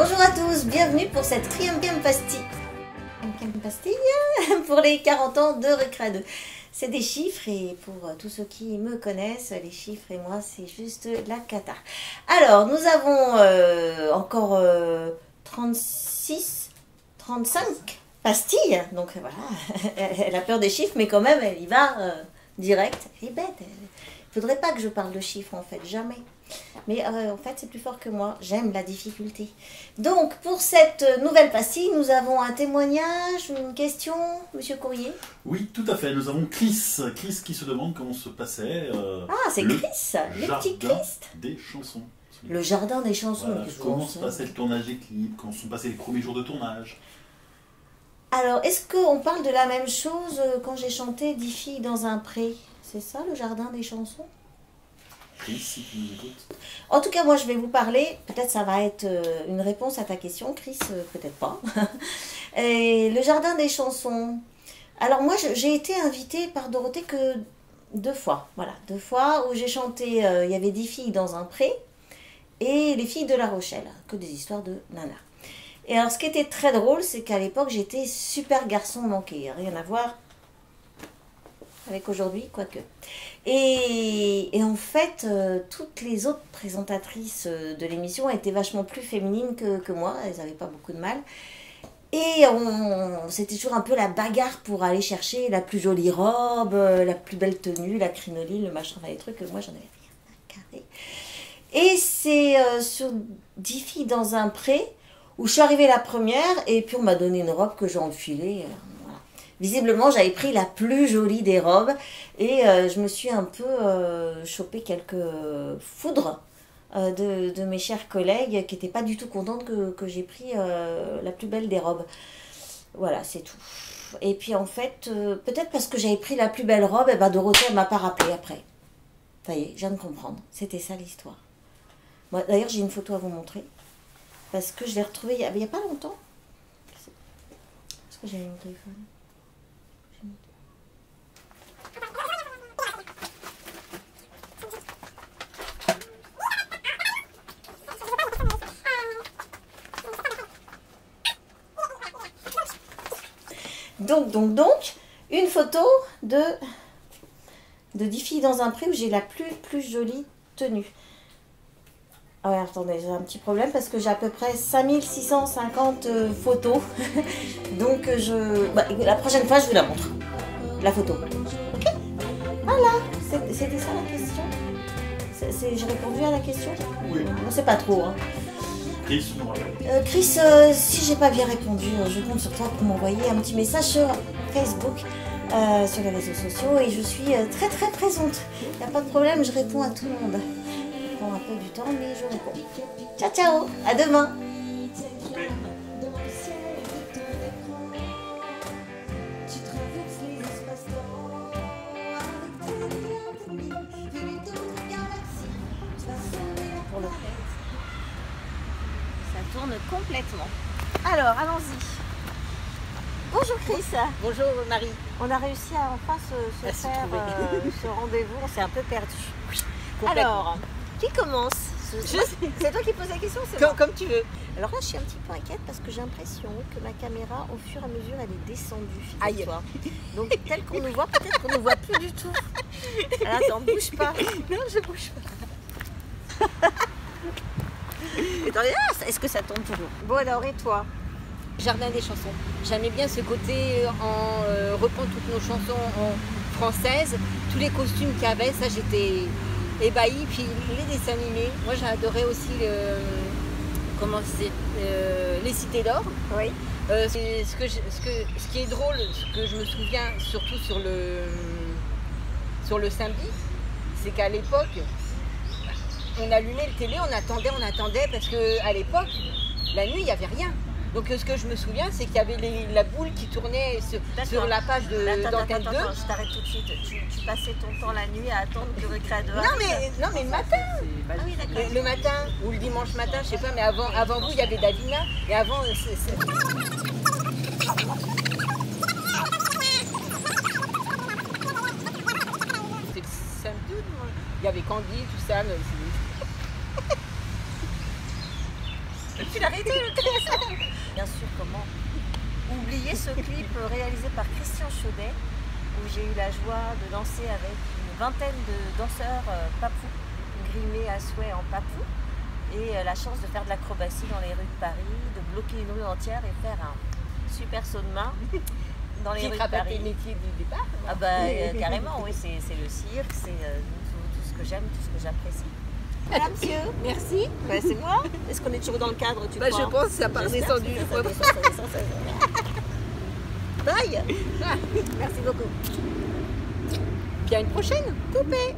Bonjour à tous, bienvenue pour cette quatrième pastille pour les 40 ans de Récré 2. C'est des chiffres et pour tous ceux qui me connaissent, les chiffres et moi c'est juste la cata. Alors nous avons encore 36, 35 pastilles, donc voilà, elle a peur des chiffres mais quand même elle y va direct. Elle est bête, il faudrait pas que je parle de chiffres en fait, jamais. Mais en fait, c'est plus fort que moi. J'aime la difficulté. Donc, pour cette nouvelle pastille, nous avons un témoignage, une question, Monsieur Courrier. Oui, tout à fait. Nous avons Chris. Chris qui se demande comment se passait... ah, c'est Chris, le petit Christ. Des chansons. Le jardin des chansons. Voilà, comment se passait le tournage des clips, comment se sont passés les premiers jours de tournage. Alors, est-ce qu'on parle de la même chose quand j'ai chanté 10 filles dans un pré? C'est ça, le jardin des chansons? Chris, si tu nous écoutes. En tout cas, moi, je vais vous parler. Peut-être ça va être une réponse à ta question, Chris. Peut-être pas. Et le jardin des chansons. Alors, moi, j'ai été invitée par Dorothée que 2 fois. Voilà, 2 fois où j'ai chanté. Il y avait 10 filles dans un pré et les filles de La Rochelle. Que des histoires de nana. Et alors, ce qui était très drôle, c'est qu'à l'époque, j'étais super garçon manqué. Rien à voir avec aujourd'hui, quoique. Et en fait, toutes les autres présentatrices de l'émission étaient vachement plus féminines que moi. Elles n'avaient pas beaucoup de mal. Et c'était toujours un peu la bagarre pour aller chercher la plus jolie robe, la plus belle tenue, la crinoline, le machin, les trucs. Moi, j'en avais rien à carrer. Et c'est sur 10 filles dans un pré où je suis arrivée la première et puis on m'a donné une robe que j'ai enfilée. Visiblement, j'avais pris la plus jolie des robes et je me suis un peu chopé quelques foudres de mes chers collègues qui n'étaient pas du tout contentes que j'ai pris la plus belle des robes. Voilà, c'est tout. Et puis en fait, peut-être parce que j'avais pris la plus belle robe, et ben Dorothée ne m'a pas rappelé après. Ça y est, je viens de comprendre. C'était ça l'histoire. Moi, d'ailleurs, j'ai une photo à vous montrer parce que je l'ai retrouvée il n'y a pas longtemps. Est-ce que j'ai mon téléphone ? Donc, une photo de 10 filles dans un pré où j'ai la plus jolie tenue. Ah ouais, attendez, j'ai un petit problème parce que j'ai à peu près 5650 photos. Donc, la prochaine fois, je vous la montre. La photo. Ok? Voilà, c'était ça la question. J'ai répondu à la question? Oui. On sait pas trop, hein. Chris, si j'ai pas bien répondu, je compte sur toi pour m'envoyer un petit message sur Facebook, sur les réseaux sociaux et je suis très très présente. Il n'y a pas de problème, je réponds à tout le monde. Ça prend un peu du temps, mais je réponds. Ciao ciao, à demain. Tourne complètement. Alors, allons-y. Bonjour Chris. Bonjour Marie. On a réussi à enfin se faire ce rendez-vous. On s'est un peu perdu. Alors, qui commence? C'est toi qui poses la question, c'est moi. Comme tu veux. Alors là, je suis un petit peu inquiète parce que j'ai l'impression que ma caméra, au fur et à mesure, elle est descendue. Aïe. Donc, tel qu'on nous voit, peut-être qu'on ne nous voit plus du tout. Alors, attends, bouge pas. Non, je bouge pas. Est-ce que ça tombe toujours? Bon alors, et toi? Jardin des chansons. J'aimais bien ce côté, on reprend toutes nos chansons en françaises, tous les costumes qu'il y avait, ça j'étais ébahie. Puis les dessins animés, moi j'ai adoré aussi les Cités d'Or. Oui. Ce qui est drôle, ce que je me souviens surtout sur le samedi, c'est qu'à l'époque, on allumait le télé, on attendait, parce qu'à l'époque, la nuit, il n'y avait rien. Donc ce que je me souviens, c'est qu'il y avait la boule qui tournait sur la page d'Antenne 2. Attends, je t'arrête tout de suite. Tu passais ton temps la nuit à attendre que Récré 2 arrive. Non, mais le matin. Ah oui, d'accord. Le matin, ou le dimanche matin, je sais pas, mais avant vous, il y avait Davina. Et avant, c'est... samedi, il y avait Candy, tout ça. Mais Tu l'as arrêté le clip. Bien sûr, comment oublier ce clip réalisé par Christian Chaudet, où j'ai eu la joie de danser avec une vingtaine de danseurs papous, grimés à souhait en papou, et la chance de faire de l'acrobatie dans les rues de Paris, de bloquer une rue entière et faire un super saut de main dans les rues de Paris. Tes métiers du départ. Ah bah carrément, oui, c'est le cirque, c'est tout ce que j'aime, tout ce que j'apprécie. Voilà, monsieur. Merci. Ouais, c'est moi. Est-ce qu'on est toujours dans le cadre, tu Bah, crois? je pense que ça n'a pas J'espère redescendu. que ça descend. Bye. Merci beaucoup. Puis à une prochaine. Coupé.